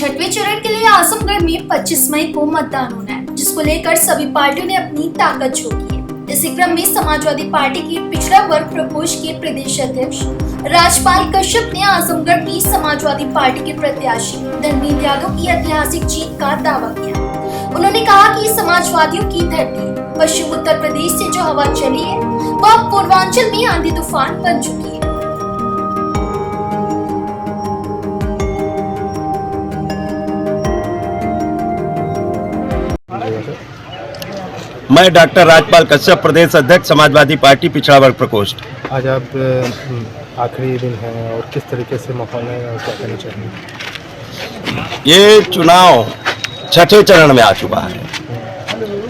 छठवें चरण के लिए आजमगढ़ में 25 मई को मतदान होना है, जिसको लेकर सभी पार्टियों ने अपनी ताकत झोंकी है। इसी क्रम में समाजवादी पार्टी के पिछड़ा वर्ग प्रकोष्ठ के प्रदेश अध्यक्ष राजपाल कश्यप ने आजमगढ़ की समाजवादी पार्टी के प्रत्याशी धर्मेंद्र यादव की ऐतिहासिक जीत का दावा किया। उन्होंने कहा कि समाजवादियों की धरती पश्चिम उत्तर प्रदेश से जो हवा चली है वह अब पूर्वांचल में आंधी तूफान बन चुकी है। मैं डॉक्टर राजपाल कश्यप, प्रदेश अध्यक्ष समाजवादी पार्टी पिछड़ा वर्ग प्रकोष्ठ। आज आप आखिरी दिन है और किस तरीके से माहौल है और क्या करना चाहिए? ये चुनाव छठे चरण में आ चुका है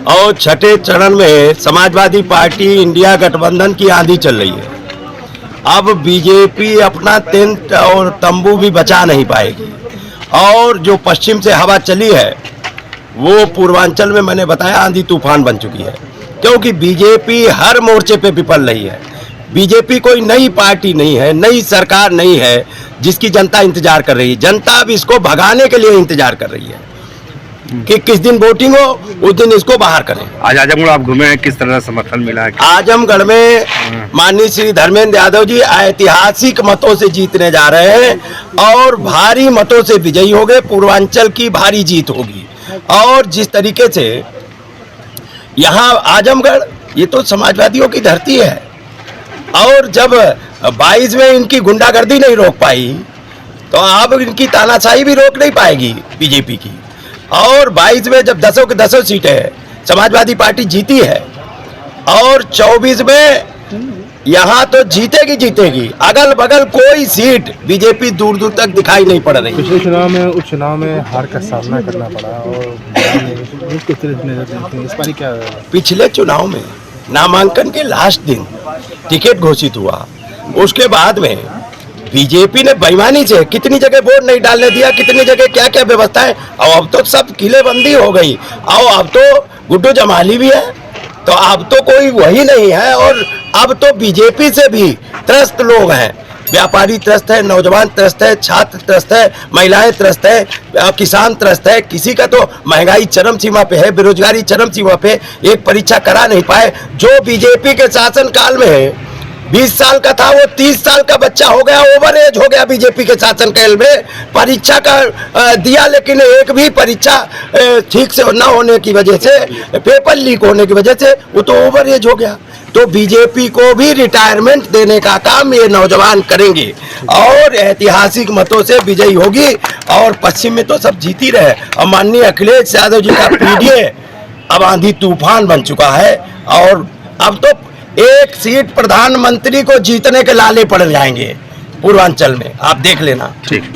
और छठे चरण में समाजवादी पार्टी इंडिया गठबंधन की आंधी चल रही है। अब बीजेपी अपना टेंट और तंबू भी बचा नहीं पाएगी और जो पश्चिम से हवा चली है वो पूर्वांचल में मैंने बताया आंधी तूफान बन चुकी है, क्योंकि बीजेपी हर मोर्चे पे विफल रही है। बीजेपी कोई नई पार्टी नहीं है, नई सरकार नहीं है जिसकी जनता इंतजार कर रही है। जनता अब इसको भगाने के लिए इंतजार कर रही है कि किस दिन वोटिंग हो उस दिन इसको बाहर करें। आज आजमगढ़ आप घूमे हैं, किस तरह समर्थन मिला है? आजमगढ़ में माननीय श्री धर्मेंद्र यादव जी ऐतिहासिक मतों से जीतने जा रहे हैं और भारी मतों से विजयी हो गए। पूर्वांचल की भारी जीत होगी और जिस तरीके से यहाँ आजमगढ़ ये तो समाजवादियों की धरती है और जब 22 में इनकी गुंडागर्दी नहीं रोक पाई तो अब इनकी तानाशाही भी रोक नहीं पाएगी बीजेपी की। और 22 में जब 10 की 10 सीटें समाजवादी पार्टी जीती है और 24 में यहाँ तो जीतेगी। अगल बगल कोई सीट बीजेपी दूर दूर तक दिखाई नहीं पड़ रही। पिछले चुनाव में उपचुनाव में हार का सामना करना पड़ा और इस बार क्या? पिछले चुनाव में नामांकन के लास्ट दिन टिकट घोषित हुआ, उसके बाद में बीजेपी ने बेईमानी से कितनी जगह वोट नहीं डालने दिया, कितनी जगह क्या क्या व्यवस्था है। और अब तो सब किलेबंदी हो गई और अब तो गुड्डू जमाली भी है, तो अब तो कोई वही नहीं है। और अब तो बीजेपी से भी त्रस्त लोग हैं, व्यापारी त्रस्त है, नौजवान त्रस्त है, छात्र त्रस्त है, महिलाएं त्रस्त है, किसान त्रस्त है। किसी का तो महंगाई चरम सीमा पे है, बेरोजगारी चरम सीमा पे, एक परीक्षा करा नहीं पाए। जो बीजेपी के शासन काल में है 20 साल का था वो 30 साल का बच्चा हो गया, ओवर एज हो गया बीजेपी के शासन काल में। परीक्षा का दिया लेकिन एक भी परीक्षा ठीक से न होने की वजह से, पेपर लीक होने की वजह से वो तो ओवर एज हो गया। तो बीजेपी को भी रिटायरमेंट देने का काम ये नौजवान करेंगे और ऐतिहासिक मतों से विजयी होगी। और पश्चिम में तो सब जीती रहे और माननीय अखिलेश यादव जी का पीडीए अब आंधी तूफान बन चुका है और अब तो एक सीट प्रधानमंत्री को जीतने के लाले पड़ जाएंगे पूर्वांचल में, आप देख लेना। ठीक।